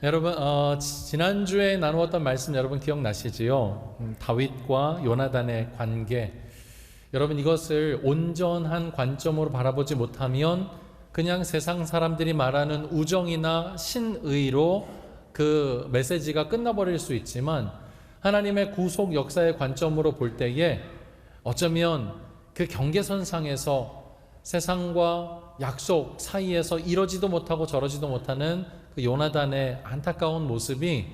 여러분, 지난주에 나누었던 말씀 여러분 기억나시지요? 다윗과 요나단의 관계. 여러분, 이것을 온전한 관점으로 바라보지 못하면 그냥 세상 사람들이 말하는 우정이나 신의로 그 메시지가 끝나버릴 수 있지만, 하나님의 구속 역사의 관점으로 볼 때에 어쩌면 그 경계선상에서 세상과 약속 사이에서 이러지도 못하고 저러지도 못하는 그 요나단의 안타까운 모습이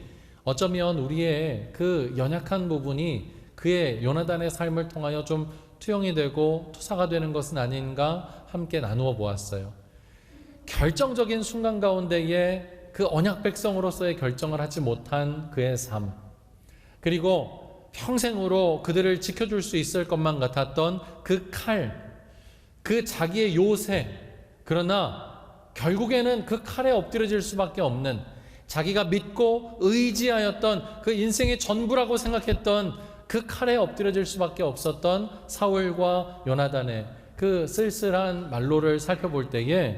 어쩌면 우리의 그 연약한 부분이 그의 요나단의 삶을 통하여 좀 투영이 되고 투사가 되는 것은 아닌가 함께 나누어 보았어요. 결정적인 순간 가운데에 그 언약 백성으로서의 결정을 하지 못한 그의 삶, 그리고 평생으로 그들을 지켜줄 수 있을 것만 같았던 그 칼, 그 자기의 요새, 그러나 결국에는 그 칼에 엎드려질 수밖에 없는, 자기가 믿고 의지하였던 그 인생의 전부라고 생각했던 그 칼에 엎드려질 수밖에 없었던 사울과 요나단의 그 쓸쓸한 말로를 살펴볼 때에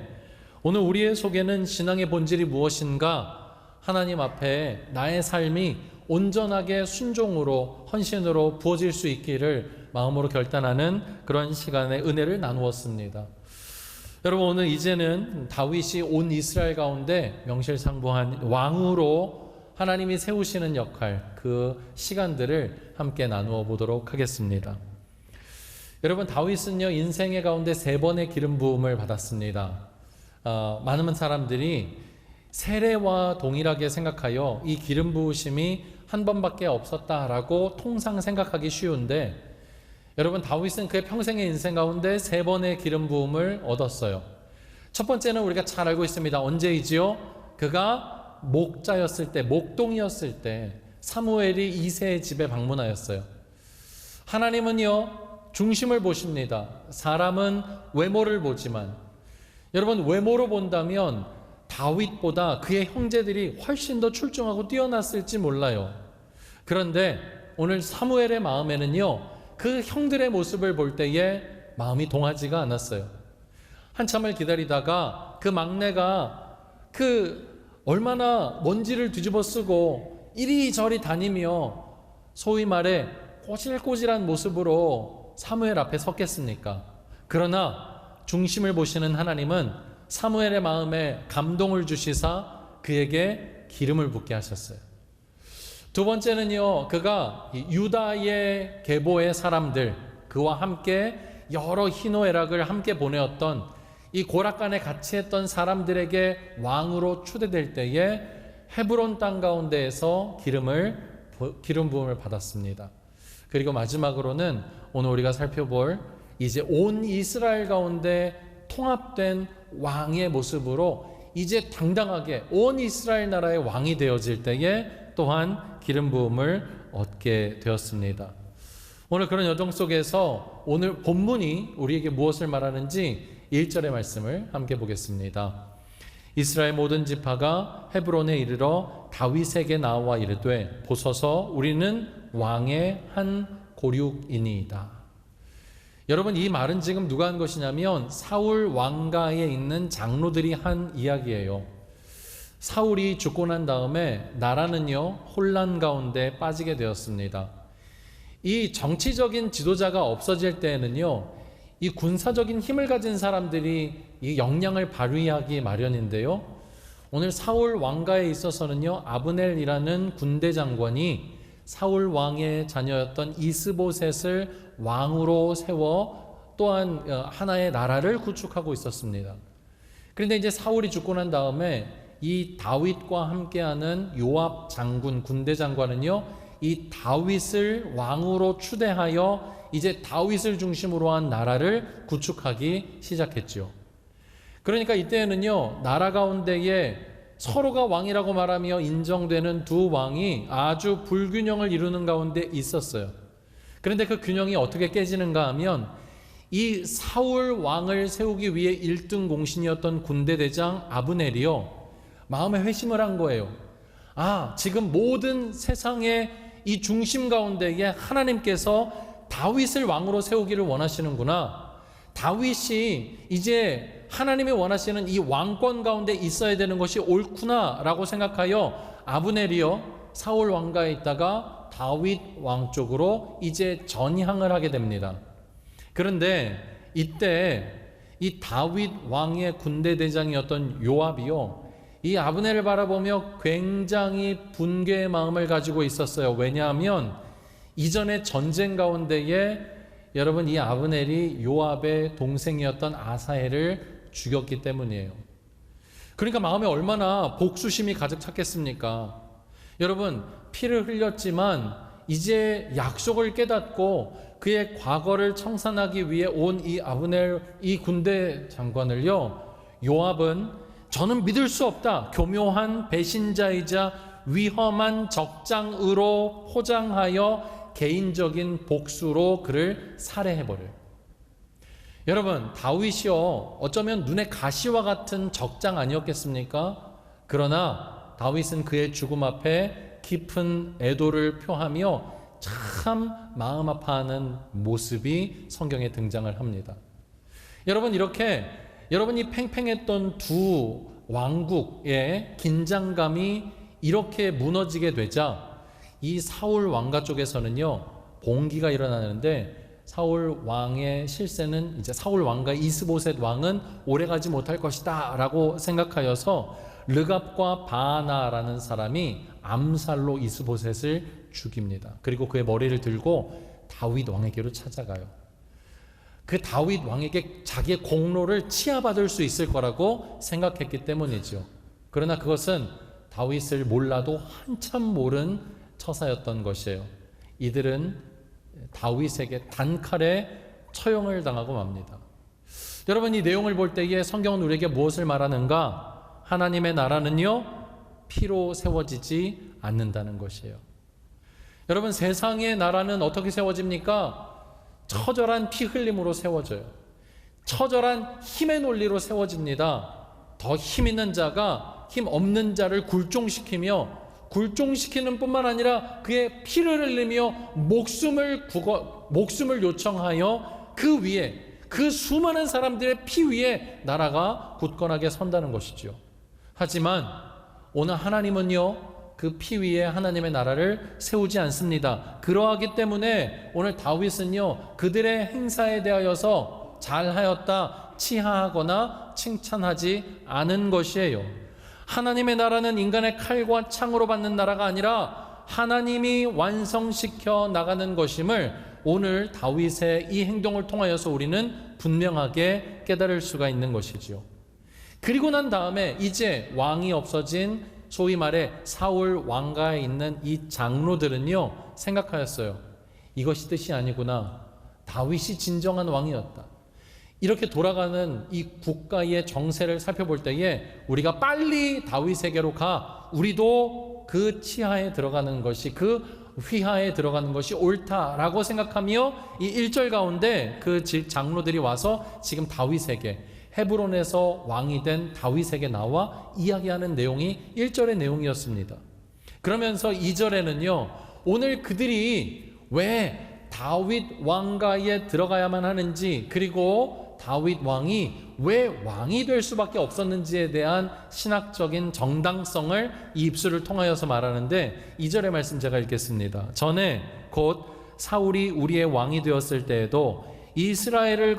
오늘 우리의 속에는 신앙의 본질이 무엇인가, 하나님 앞에 나의 삶이 온전하게 순종으로 헌신으로 부어질 수 있기를 마음으로 결단하는 그런 시간의 은혜를 나누었습니다. 여러분, 오늘 이제는 다윗이 온 이스라엘 가운데 명실상부한 왕으로 하나님이 세우시는 역할, 그 시간들을 함께 나누어 보도록 하겠습니다. 여러분, 다윗은요 인생의 가운데 3번의 기름 부음을 받았습니다. 많은 사람들이 세례와 동일하게 생각하여 이 기름 부으심이 한 번밖에 없었다라고 통상 생각하기 쉬운데, 여러분, 다윗은 그의 평생의 인생 가운데 3번의 기름 부음을 얻었어요. 첫 번째는 우리가 잘 알고 있습니다. 언제이지요? 그가 목자였을 때, 목동이었을 때 사무엘이 이새의 집에 방문하였어요. 하나님은요 중심을 보십니다. 사람은 외모를 보지만, 여러분, 외모로 본다면 다윗보다 그의 형제들이 훨씬 더 출중하고 뛰어났을지 몰라요. 그런데 오늘 사무엘의 마음에는요 그 형들의 모습을 볼 때에 마음이 동하지가 않았어요. 한참을 기다리다가 그 막내가 그 얼마나 먼지를 뒤집어 쓰고 이리저리 다니며 소위 말해 꼬질꼬질한 모습으로 사무엘 앞에 섰겠습니까? 그러나 중심을 보시는 하나님은 사무엘의 마음에 감동을 주시사 그에게 기름을 붓게 하셨어요. 두 번째는요, 그가 유다의 계보의 사람들, 그와 함께 여러 희노애락을 함께 보내었던 이 고락간에 같이 했던 사람들에게 왕으로 추대될 때에 헤브론 땅 가운데에서 기름 부음을 받았습니다. 그리고 마지막으로는 오늘 우리가 살펴볼 이제 온 이스라엘 가운데 통합된 왕의 모습으로 이제 당당하게 온 이스라엘 나라의 왕이 되어질 때에 또한 기름 부음을 얻게 되었습니다. 오늘 그런 여정 속에서 오늘 본문이 우리에게 무엇을 말하는지 1절의 말씀을 함께 보겠습니다. 이스라엘 모든 지파가 헤브론에 이르러 다윗에게 나와 이르되 보소서 우리는 왕의 한 고륙이니이다. 여러분, 이 말은 지금 누가 한 것이냐면 사울 왕가에 있는 장로들이 한 이야기예요. 사울이 죽고 난 다음에 나라는요 혼란 가운데 빠지게 되었습니다. 이 정치적인 지도자가 없어질 때에는요 이 군사적인 힘을 가진 사람들이 이 역량을 발휘하기 마련인데요, 오늘 사울 왕가에 있어서는요 아브넬이라는 군대 장관이 사울 왕의 자녀였던 이스보셋을 왕으로 세워 또한 하나의 나라를 구축하고 있었습니다. 그런데 이제 사울이 죽고 난 다음에 이 다윗과 함께하는 요압 장군, 군대 장관은요 이 다윗을 왕으로 추대하여 이제 다윗을 중심으로 한 나라를 구축하기 시작했죠. 그러니까 이때는요 나라 가운데에 서로가 왕이라고 말하며 인정되는 두 왕이 아주 불균형을 이루는 가운데 있었어요. 그런데 그 균형이 어떻게 깨지는가 하면 이 사울 왕을 세우기 위해 1등 공신이었던 군대 대장 아브넬이요 마음에 회심을 한 거예요. 지금 모든 세상의 이 중심 가운데에 하나님께서 다윗을 왕으로 세우기를 원하시는구나. 다윗이 이제 하나님이 원하시는 이 왕권 가운데 있어야 되는 것이 옳구나라고 생각하여 아브넬이요 사울 왕가에 있다가 다윗 왕 쪽으로 이제 전향을 하게 됩니다. 그런데 이때 이 다윗 왕의 군대 대장이었던 요압이요 이 아브넬을 바라보며 굉장히 분개의 마음을 가지고 있었어요. 왜냐하면 이전에 전쟁 가운데에 여러분 이 아브넬이 요압의 동생이었던 아사헬을 죽였기 때문이에요. 그러니까 마음에 얼마나 복수심이 가득 찼겠습니까? 여러분 피를 흘렸지만 이제 약속을 깨닫고 그의 과거를 청산하기 위해 온 이 아브넬 이 군대 장관을요 요압은 저는 믿을 수 없다 교묘한 배신자이자 위험한 적장으로 포장하여 개인적인 복수로 그를 살해해버려요. 여러분 다윗이요 어쩌면 눈에 가시와 같은 적장 아니었겠습니까? 그러나 다윗은 그의 죽음 앞에 깊은 애도를 표하며 참 마음 아파하는 모습이 성경에 등장을 합니다. 여러분 이렇게 여러분이 팽팽했던 두 왕국의 긴장감이 이렇게 무너지게 되자 이 사울 왕가 쪽에서는요 봉기가 일어나는데 사울 왕의 실세는 이제 사울 왕과 이스보셋 왕은 오래가지 못할 것이다 라고 생각하여서 르갑과 바나라는 사람이 암살로 이스보셋을 죽입니다. 그리고 그의 머리를 들고 다윗 왕에게로 찾아가요. 그 다윗 왕에게 자기의 공로를 치하받을 수 있을 거라고 생각했기 때문이죠. 그러나 그것은 다윗을 몰라도 한참 모른 처사였던 것이에요. 이들은 다윗에게 단칼에 처형을 당하고 맙니다. 여러분 이 내용을 볼 때에 성경은 우리에게 무엇을 말하는가? 하나님의 나라는요 피로 세워지지 않는다는 것이에요. 여러분 세상의 나라는 어떻게 세워집니까? 처절한 피 흘림으로 세워져요. 처절한 힘의 논리로 세워집니다. 더 힘 있는 자가 힘 없는 자를 굴종시키며 굴종시키는 뿐만 아니라 그의 피를 흘리며 목숨을 요청하여 그 위에 그 수많은 사람들의 피 위에 나라가 굳건하게 선다는 것이죠. 하지만 오늘 하나님은요 그 피 위에 하나님의 나라를 세우지 않습니다. 그러하기 때문에 오늘 다윗은요 그들의 행사에 대하여서 잘하였다 치하하거나 칭찬하지 않은 것이에요. 하나님의 나라는 인간의 칼과 창으로 받는 나라가 아니라 하나님이 완성시켜 나가는 것임을 오늘 다윗의 이 행동을 통하여서 우리는 분명하게 깨달을 수가 있는 것이죠. 그리고 난 다음에 이제 왕이 없어진 소위 말해 사울 왕가에 있는 이 장로들은요 생각하였어요. 이것이 뜻이 아니구나. 다윗이 진정한 왕이었다. 이렇게 돌아가는 이 국가의 정세를 살펴볼 때에 우리가 빨리 다윗에게로 가 우리도 그 치하에 들어가는 것이 그 휘하에 들어가는 것이 옳다라고 생각하며 이 1절 가운데 그 장로들이 와서 지금 다윗에게 헤브론에서 왕이 된 다윗에게 나와 이야기하는 내용이 1절의 내용이었습니다. 그러면서 2절에는요 오늘 그들이 왜 다윗 왕가에 들어가야만 하는지 그리고 다윗 왕이 왜 왕이 될 수밖에 없었는지에 대한 신학적인 정당성을 이 입술을 통하여서 말하는데 2절의 말씀 제가 읽겠습니다. 전에 곧 사울이 우리의 왕이 되었을 때에도 이스라엘을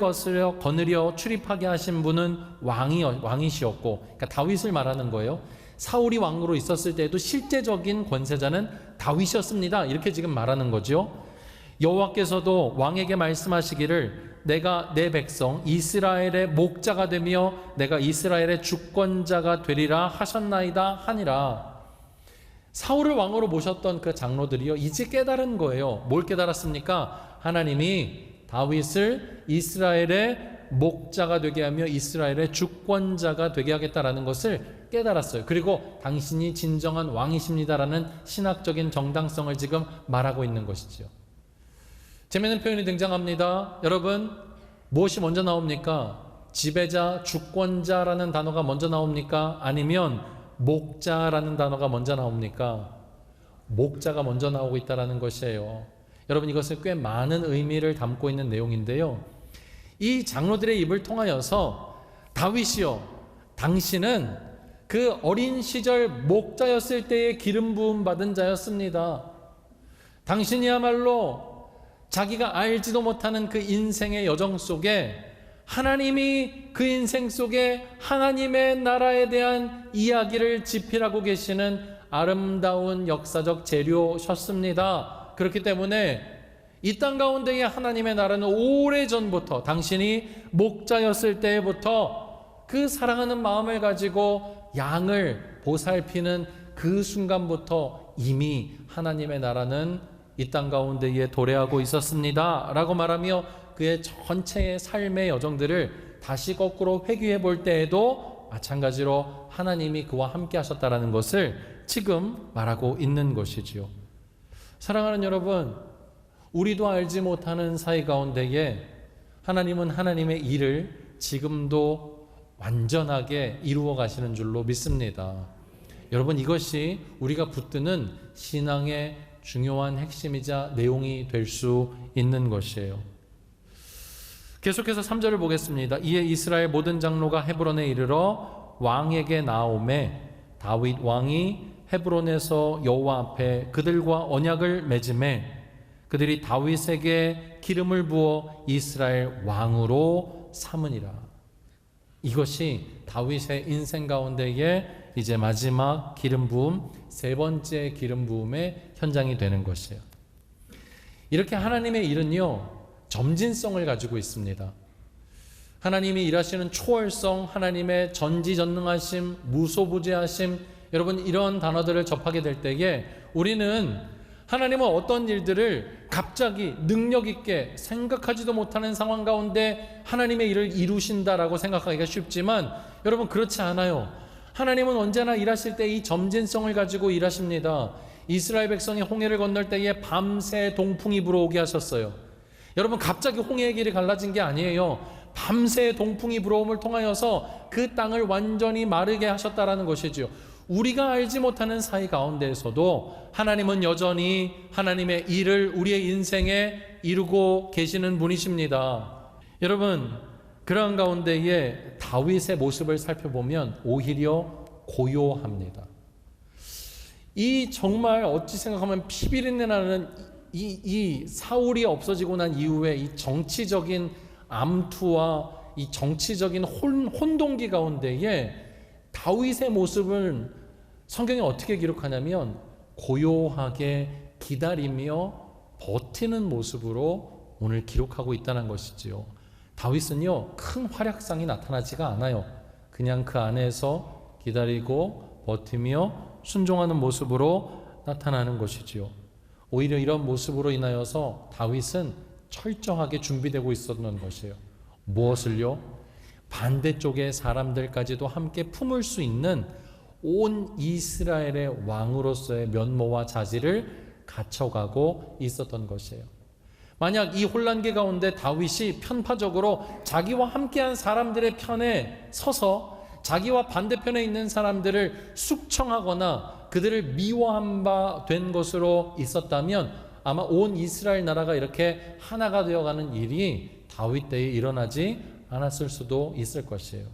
거느려 출입하게 하신 분은 왕이시었고 그러니까 다윗을 말하는 거예요. 사울이 왕으로 있었을 때에도 실제적인 권세자는 다윗이었습니다. 이렇게 지금 말하는 거죠. 여호와께서도 왕에게 말씀하시기를 내가 내 백성 이스라엘의 목자가 되며 내가 이스라엘의 주권자가 되리라 하셨나이다 하니라. 사울을 왕으로 모셨던 그 장로들이요 이제 깨달은 거예요. 뭘 깨달았습니까? 하나님이 다윗을 이스라엘의 목자가 되게 하며 이스라엘의 주권자가 되게 하겠다라는 것을 깨달았어요. 그리고 당신이 진정한 왕이십니다라는 신학적인 정당성을 지금 말하고 있는 것이죠. 재미있는 표현이 등장합니다. 여러분 무엇이 먼저 나옵니까? 지배자, 주권자라는 단어가 먼저 나옵니까? 아니면 목자라는 단어가 먼저 나옵니까? 목자가 먼저 나오고 있다는 것이에요. 여러분 이것은 꽤 많은 의미를 담고 있는 내용인데요. 이 장로들의 입을 통하여서 다윗이여, 당신은 그 어린 시절 목자였을 때의 기름 부음 받은 자였습니다. 당신이야말로 자기가 알지도 못하는 그 인생의 여정 속에 하나님이 그 인생 속에 하나님의 나라에 대한 이야기를 지필하고 계시는 아름다운 역사적 재료셨습니다. 그렇기 때문에 이 땅 가운데의 하나님의 나라는 오래전부터 당신이 목자였을 때부터 그 사랑하는 마음을 가지고 양을 보살피는 그 순간부터 이미 하나님의 나라는 이 땅 가운데에 도래하고 있었습니다 라고 말하며 그의 전체의 삶의 여정들을 다시 거꾸로 회귀해 볼 때에도 마찬가지로 하나님이 그와 함께 하셨다라는 것을 지금 말하고 있는 것이지요. 사랑하는 여러분, 우리도 알지 못하는 사이 가운데에 하나님은 하나님의 일을 지금도 완전하게 이루어 가시는 줄로 믿습니다. 여러분, 이것이 우리가 붙드는 신앙의 중요한 핵심이자 내용이 될 수 있는 것이에요. 계속해서 3절을 보겠습니다. 이에 이스라엘 모든 장로가 헤브론에 이르러 왕에게 나오매 다윗 왕이 헤브론에서 여호와 앞에 그들과 언약을 맺음에 그들이 다윗에게 기름을 부어 이스라엘 왕으로 삼으니라. 이것이 다윗의 인생 가운데에 이제 마지막 기름 부음, 세 번째 기름 부음의 현장이 되는 것이에요. 이렇게 하나님의 일은요, 점진성을 가지고 있습니다. 하나님이 일하시는 초월성, 하나님의 전지전능하심, 무소부재하심, 여러분 이런 단어들을 접하게 될 때에 우리는 하나님은 어떤 일들을 갑자기 능력 있게 생각하지도 못하는 상황 가운데 하나님의 일을 이루신다라고 생각하기가 쉽지만 여러분 그렇지 않아요. 하나님은 언제나 일하실 때 이 점진성을 가지고 일하십니다. 이스라엘 백성이 홍해를 건널 때에 밤새 동풍이 불어오게 하셨어요. 여러분 갑자기 홍해의 길이 갈라진 게 아니에요. 밤새 동풍이 불어옴을 통하여서 그 땅을 완전히 마르게 하셨다라는 것이지요. 우리가 알지 못하는 사이 가운데에서도 하나님은 여전히 하나님의 일을 우리의 인생에 이루고 계시는 분이십니다. 여러분, 그러한 가운데에 다윗의 모습을 살펴보면 오히려 고요합니다. 이 정말 어찌 생각하면 피비린내 나는 이 사울이 없어지고 난 이후에 이 정치적인 암투와 이 정치적인 혼동기 가운데에 다윗의 모습을 성경이 어떻게 기록하냐면 고요하게 기다리며 버티는 모습으로 오늘 기록하고 있다는 것이지요. 다윗은요, 큰 활약상이 나타나지가 않아요. 그냥 그 안에서 기다리고 버티며 순종하는 모습으로 나타나는 것이지요. 오히려 이런 모습으로 인하여서 다윗은 철저하게 준비되고 있었던 것이에요. 무엇을요? 반대쪽의 사람들까지도 함께 품을 수 있는 온 이스라엘의 왕으로서의 면모와 자질을 갖춰가고 있었던 것이에요. 만약 이 혼란기 가운데 다윗이 편파적으로 자기와 함께한 사람들의 편에 서서 자기와 반대편에 있는 사람들을 숙청하거나 그들을 미워한 바 된 것으로 있었다면 아마 온 이스라엘 나라가 이렇게 하나가 되어가는 일이 다윗 때에 일어나지 않았을 수도 있을 것이에요.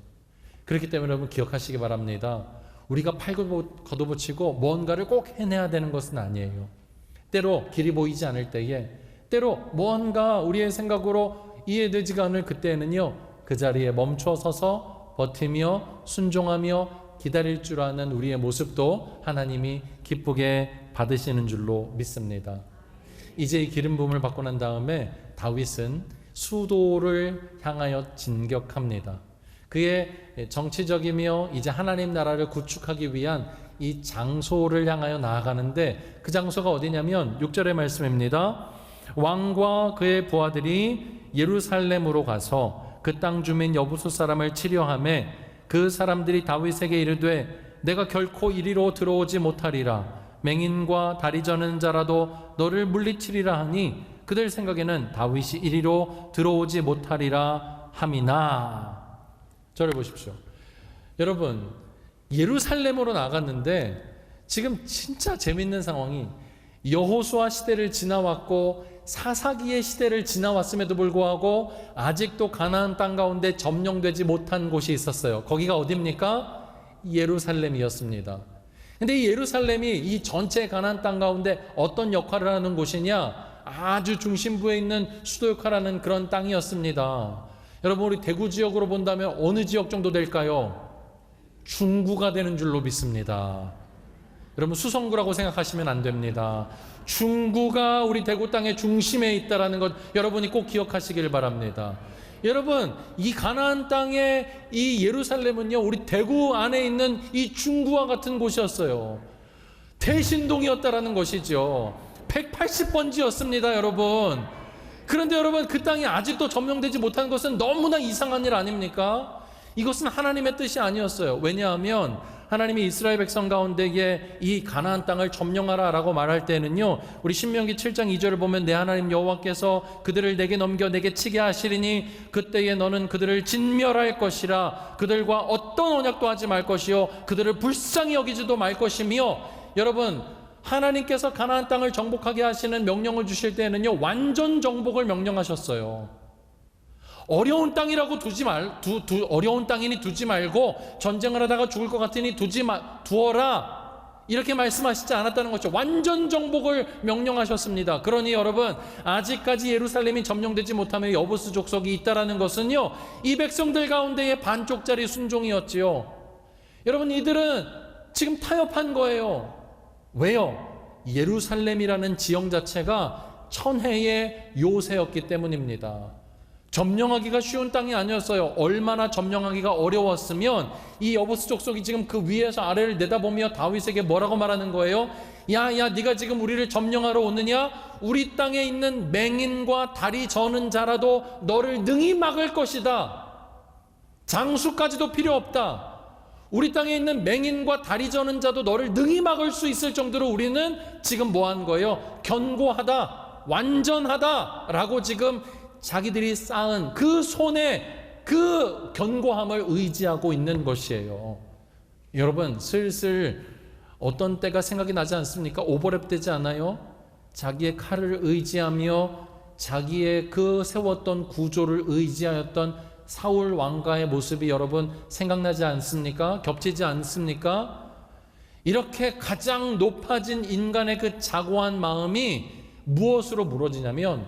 그렇기 때문에 여러분 기억하시기 바랍니다. 우리가 팔고 걷어붙이고 뭔가를 꼭 해내야 되는 것은 아니에요. 때로 길이 보이지 않을 때에, 때로 뭔가 우리의 생각으로 이해되지가 않을 그때에는요, 그 자리에 멈춰 서서 버티며 순종하며 기다릴 줄 아는 우리의 모습도 하나님이 기쁘게 받으시는 줄로 믿습니다. 이제 이 기름 부음을 받고 난 다음에 다윗은 수도를 향하여 진격합니다. 그의 정치적이며 이제 하나님 나라를 구축하기 위한 이 장소를 향하여 나아가는데 그 장소가 어디냐면 6절의 말씀입니다. 왕과 그의 부하들이 예루살렘으로 가서 그 땅 주민 여부수 사람을 치려하매 그 사람들이 다윗에게 이르되 내가 결코 이리로 들어오지 못하리라. 맹인과 다리 저는 자라도 너를 물리치리라 하니 그들 생각에는 다윗이 이리로 들어오지 못하리라 함이나. 저를 보십시오. 여러분, 예루살렘으로 나갔는데 지금 진짜 재밌는 상황이 여호수아 시대를 지나왔고 사사기의 시대를 지나왔음에도 불구하고 아직도 가나안 땅 가운데 점령되지 못한 곳이 있었어요. 거기가 어디입니까? 예루살렘이었습니다. 근데 이 예루살렘이 이 전체 가나안 땅 가운데 어떤 역할을 하는 곳이냐? 아주 중심부에 있는 수도 역할을 하는 그런 땅이었습니다. 여러분, 우리 대구 지역으로 본다면 어느 지역 정도 될까요? 중구가 되는 줄로 믿습니다. 여러분, 수성구라고 생각하시면 안 됩니다. 중구가 우리 대구 땅의 중심에 있다라는 것 여러분이 꼭 기억하시길 바랍니다. 여러분, 이 가나안 땅의 이 예루살렘은요, 우리 대구 안에 있는 이 중구와 같은 곳이었어요. 대신동이었다라는 것이죠. 180번지였습니다, 여러분. 그런데 여러분, 그 땅이 아직도 점령되지 못한 것은 너무나 이상한 일 아닙니까? 이것은 하나님의 뜻이 아니었어요. 왜냐하면 하나님이 이스라엘 백성 가운데에 이 가나안 땅을 점령하라 라고 말할 때는요, 우리 신명기 7장 2절을 보면 내 하나님 여호와께서 그들을 내게 넘겨 내게 치게 하시리니 그때에 너는 그들을 진멸할 것이라. 그들과 어떤 언약도 하지 말 것이요 그들을 불쌍히 여기지도 말 것이며. 여러분, 하나님께서 가나안 땅을 정복하게 하시는 명령을 주실 때는요, 완전 정복을 명령하셨어요. 어려운 땅이라고 어려운 땅이니 두지 말고 전쟁을 하다가 죽을 것 같으니 두어라, 이렇게 말씀하시지 않았다는 것이죠. 완전 정복을 명령하셨습니다. 그러니 여러분, 아직까지 예루살렘이 점령되지 못하며 여부스 족속이 있다라는 것은요, 이 백성들 가운데의 반쪽짜리 순종이었지요. 여러분, 이들은 지금 타협한 거예요. 왜요? 예루살렘이라는 지형 자체가 천혜의 요새였기 때문입니다. 점령하기가 쉬운 땅이 아니었어요. 얼마나 점령하기가 어려웠으면 이 여부스 족속이 지금 그 위에서 아래를 내다보며 다윗에게 뭐라고 말하는 거예요? 야, 네가 지금 우리를 점령하러 오느냐? 우리 땅에 있는 맹인과 다리 저는 자라도 너를 능히 막을 것이다. 장수까지도 필요 없다. 우리 땅에 있는 맹인과 다리 저는 자도 너를 능히 막을 수 있을 정도로 우리는 지금 뭐 한 거예요? 견고하다, 완전하다 라고 지금 자기들이 쌓은 그 손에 그 견고함을 의지하고 있는 것이에요. 여러분, 슬슬 어떤 때가 생각이 나지 않습니까? 오버랩 되지 않아요? 자기의 칼을 의지하며 자기의 그 세웠던 구조를 의지하였던 사울 왕가의 모습이 여러분 생각나지 않습니까? 겹치지 않습니까? 이렇게 가장 높아진 인간의 그 자고한 마음이 무엇으로 무너지냐면,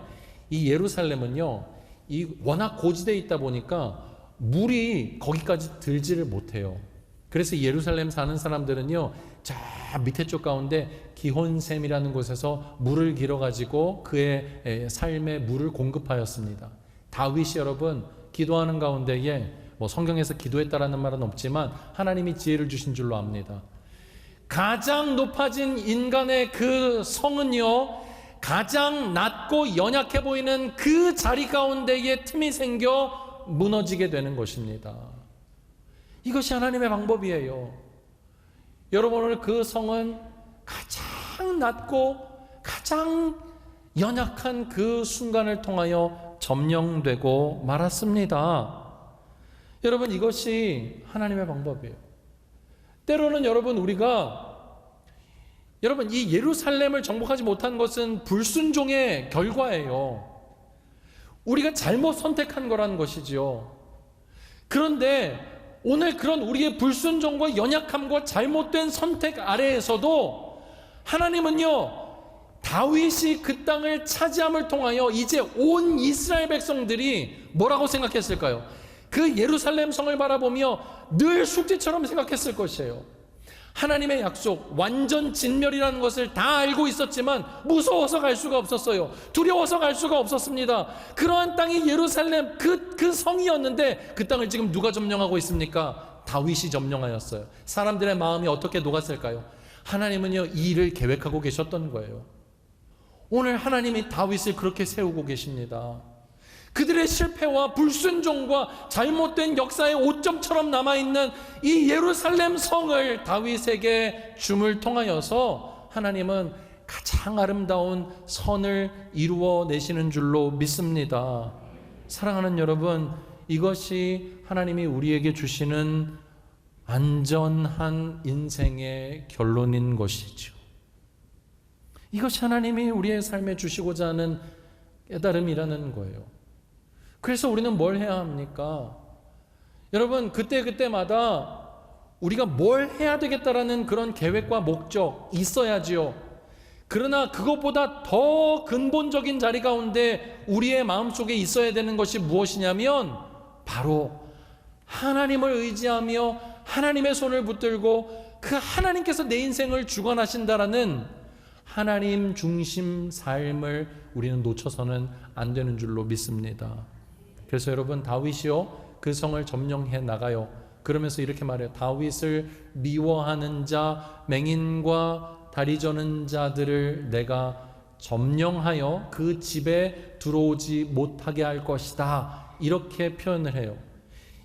이 예루살렘은요, 이 워낙 고지대에 있다 보니까 물이 거기까지 들지를 못해요. 그래서 예루살렘 사는 사람들은요, 저 밑에 쪽 가운데 기혼샘이라는 곳에서 물을 길어가지고 그의 삶에 물을 공급하였습니다. 다윗이 여러분 기도하는 가운데에 뭐 성경에서 기도했다라는 말은 없지만 하나님이 지혜를 주신 줄로 압니다. 가장 높아진 인간의 그 성은요, 가장 낮고 연약해 보이는 그 자리 가운데에 틈이 생겨 무너지게 되는 것입니다. 이것이 하나님의 방법이에요. 여러분, 오늘 그 성은 가장 낮고 가장 연약한 그 순간을 통하여 점령되고 말았습니다. 여러분, 이것이 하나님의 방법이에요. 때로는 여러분, 여러분, 이 예루살렘을 정복하지 못한 것은 불순종의 결과예요. 우리가 잘못 선택한 거라는 것이지요. 그런데 오늘 그런 우리의 불순종과 연약함과 잘못된 선택 아래에서도 하나님은요, 다윗이 그 땅을 차지함을 통하여 이제 온 이스라엘 백성들이 뭐라고 생각했을까요? 그 예루살렘 성을 바라보며 늘 숙제처럼 생각했을 것이에요. 하나님의 약속, 완전 진멸이라는 것을 다 알고 있었지만 무서워서 갈 수가 없었어요. 두려워서 갈 수가 없었습니다. 그러한 땅이 예루살렘 그 성이었는데 그 땅을 지금 누가 점령하고 있습니까? 다윗이 점령하였어요. 사람들의 마음이 어떻게 녹았을까요? 하나님은요, 이 일을 계획하고 계셨던 거예요. 오늘 하나님이 다윗을 그렇게 세우고 계십니다. 그들의 실패와 불순종과 잘못된 역사의 오점처럼 남아있는 이 예루살렘 성을 다윗에게 줌을 통하여서 하나님은 가장 아름다운 선을 이루어 내시는 줄로 믿습니다. 사랑하는 여러분, 이것이 하나님이 우리에게 주시는 안전한 인생의 결론인 것이죠. 이것이 하나님이 우리의 삶에 주시고자 하는 깨달음이라는 거예요. 그래서 우리는 뭘 해야 합니까? 여러분, 그때마다 우리가 뭘 해야 되겠다라는 그런 계획과 목적 있어야지요. 그러나 그것보다 더 근본적인 자리 가운데 우리의 마음속에 있어야 되는 것이 무엇이냐면 바로 하나님을 의지하며 하나님의 손을 붙들고 그 하나님께서 내 인생을 주관하신다라는 하나님 중심 삶을 우리는 놓쳐서는 안 되는 줄로 믿습니다. 그래서 여러분, 다윗이요 그 성을 점령해 나가요. 그러면서 이렇게 말해요. 다윗을 미워하는 자, 맹인과 다리 저는 자들을 내가 점령하여 그 집에 들어오지 못하게 할 것이다. 이렇게 표현을 해요.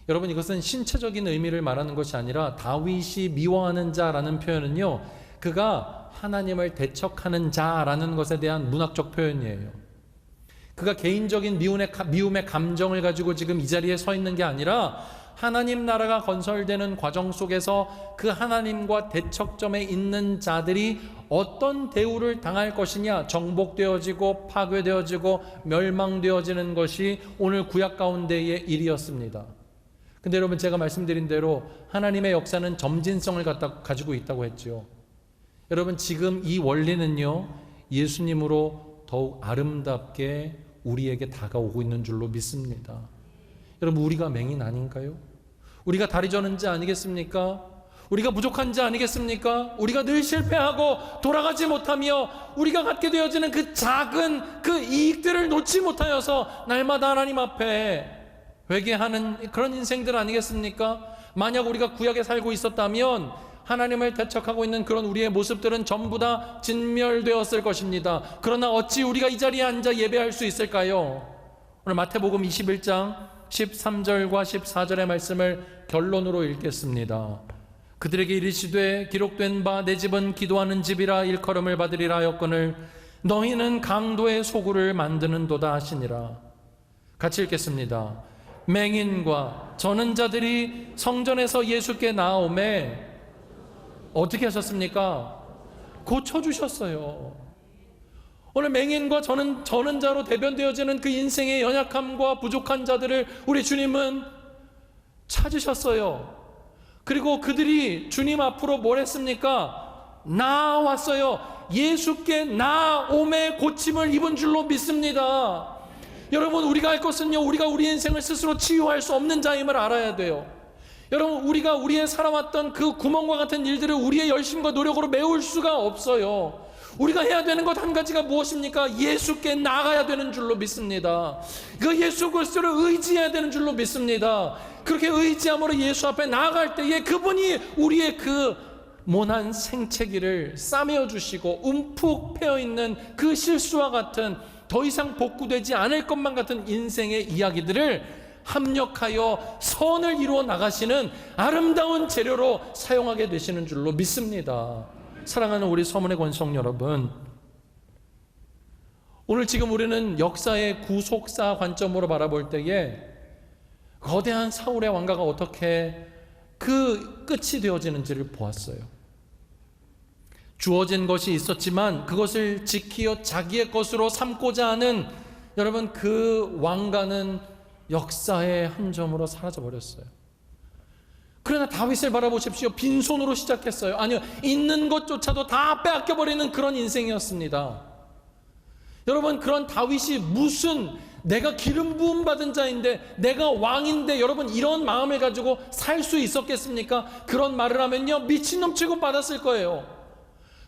여러분, 이것은 신체적인 의미를 말하는 것이 아니라 다윗이 미워하는 자라는 표현은요, 그가 하나님을 대척하는 자라는 것에 대한 문학적 표현이에요. 그가 개인적인 미움의 감정을 가지고 지금 이 자리에 서 있는 게 아니라 하나님 나라가 건설되는 과정 속에서 그 하나님과 대척점에 있는 자들이 어떤 대우를 당할 것이냐, 정복되어지고 파괴되어지고 멸망되어지는 것이 오늘 구약 가운데의 일이었습니다. 근데 여러분, 제가 말씀드린 대로 하나님의 역사는 점진성을 가지고 있다고 했죠. 여러분, 지금 이 원리는요, 예수님으로 더욱 아름답게 우리에게 다가오고 있는 줄로 믿습니다. 여러분, 우리가 맹인 아닌가요? 우리가 다리 저는 자 아니겠습니까? 우리가 부족한 자 아니겠습니까? 우리가 늘 실패하고 돌아가지 못하며 우리가 갖게 되어지는 그 작은 그 이익들을 놓지 못하여서 날마다 하나님 앞에 회개하는 그런 인생들 아니겠습니까? 만약 우리가 구약에 살고 있었다면 하나님을 대척하고 있는 그런 우리의 모습들은 전부 다 진멸되었을 것입니다. 그러나 어찌 우리가 이 자리에 앉아 예배할 수 있을까요? 오늘 마태복음 21장 13절과 14절의 말씀을 결론으로 읽겠습니다. 그들에게 이르시되 기록된 바 내 집은 기도하는 집이라 일컬음을 받으리라 하였거늘 너희는 강도의 소굴을 만드는도다 하시니라. 같이 읽겠습니다. 맹인과 저는 자들이 성전에서 예수께 나아오매 어떻게 하셨습니까? 고쳐주셨어요. 오늘 맹인과 저는 자로 대변되어지는 그 인생의 연약함과 부족한 자들을 우리 주님은 찾으셨어요. 그리고 그들이 주님 앞으로 뭘 했습니까? 나왔어요. 예수께 나옴의 고침을 입은 줄로 믿습니다. 여러분, 우리가 할 것은요, 우리가 우리 인생을 스스로 치유할 수 없는 자임을 알아야 돼요. 여러분, 우리가 우리의 살아왔던 그 구멍과 같은 일들을 우리의 열심과 노력으로 메울 수가 없어요. 우리가 해야 되는 것 한 가지가 무엇입니까? 예수께 나가야 되는 줄로 믿습니다. 그 예수 그리스도를 의지해야 되는 줄로 믿습니다. 그렇게 의지함으로 예수 앞에 나아갈 때에 그분이 우리의 그 모난 생채기를 싸매어 주시고 움푹 패어있는 그 실수와 같은 더 이상 복구되지 않을 것만 같은 인생의 이야기들을 합력하여 선을 이루어 나가시는 아름다운 재료로 사용하게 되시는 줄로 믿습니다. 사랑하는 우리 서문의 권성 여러분, 오늘 지금 우리는 역사의 구속사 관점으로 바라볼 때에 거대한 사울의 왕가가 어떻게 그 끝이 되어지는지를 보았어요. 주어진 것이 있었지만 그것을 지키어 자기의 것으로 삼고자 하는 여러분, 그 왕가는 역사의 한 점으로 사라져버렸어요. 그러나 다윗을 바라보십시오. 빈손으로 시작했어요. 아니요, 있는 것조차도 다 빼앗겨버리는 그런 인생이었습니다. 여러분, 그런 다윗이 무슨 내가 기름 부음 받은 자인데 내가 왕인데 여러분 이런 마음을 가지고 살 수 있었겠습니까? 그런 말을 하면요, 미친놈 취급받았을 거예요.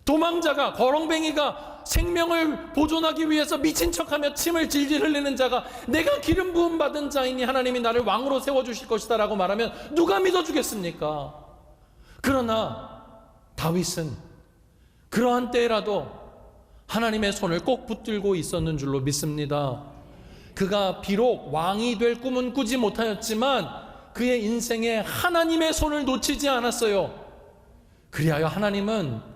도망자가, 거렁뱅이가 생명을 보존하기 위해서 미친 척하며 침을 질질 흘리는 자가 내가 기름 부음 받은 자이니 하나님이 나를 왕으로 세워주실 것이다 라고 말하면 누가 믿어주겠습니까? 그러나 다윗은 그러한 때라도 하나님의 손을 꼭 붙들고 있었는 줄로 믿습니다. 그가 비록 왕이 될 꿈은 꾸지 못하였지만 그의 인생에 하나님의 손을 놓치지 않았어요. 그리하여 하나님은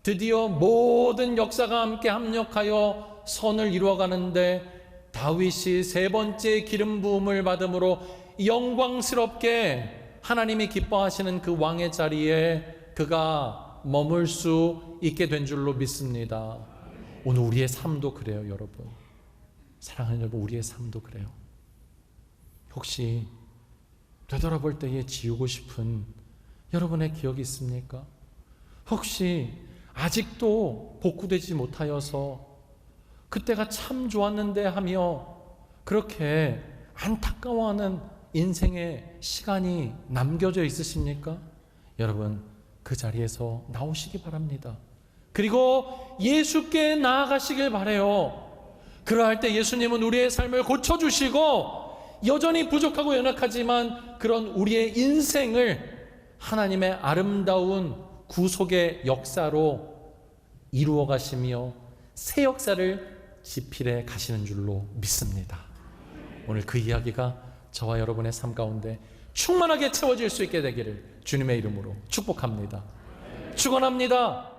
드디어 모든 역사가 함께 합력하여 선을 이루어가는데 다윗이 세 번째 기름 부음을 받음으로 영광스럽게 하나님이 기뻐하시는 그 왕의 자리에 그가 머물 수 있게 된 줄로 믿습니다. 오늘 우리의 삶도 그래요, 여러분. 사랑하는 여러분, 우리의 삶도 그래요. 혹시 되돌아볼 때에 지우고 싶은 여러분의 기억이 있습니까? 혹시 아직도 복구되지 못하여서 그때가 참 좋았는데 하며 그렇게 안타까워하는 인생의 시간이 남겨져 있으십니까? 여러분, 그 자리에서 나오시기 바랍니다. 그리고 예수께 나아가시길 바라요. 그러할 때 예수님은 우리의 삶을 고쳐주시고 여전히 부족하고 연약하지만 그런 우리의 인생을 하나님의 아름다운 구속의 역사로 이루어 가시며 새 역사를 지필해 가시는 줄로 믿습니다. 오늘 그 이야기가 저와 여러분의 삶 가운데 충만하게 채워질 수 있게 되기를 주님의 이름으로 축복합니다. 축원합니다.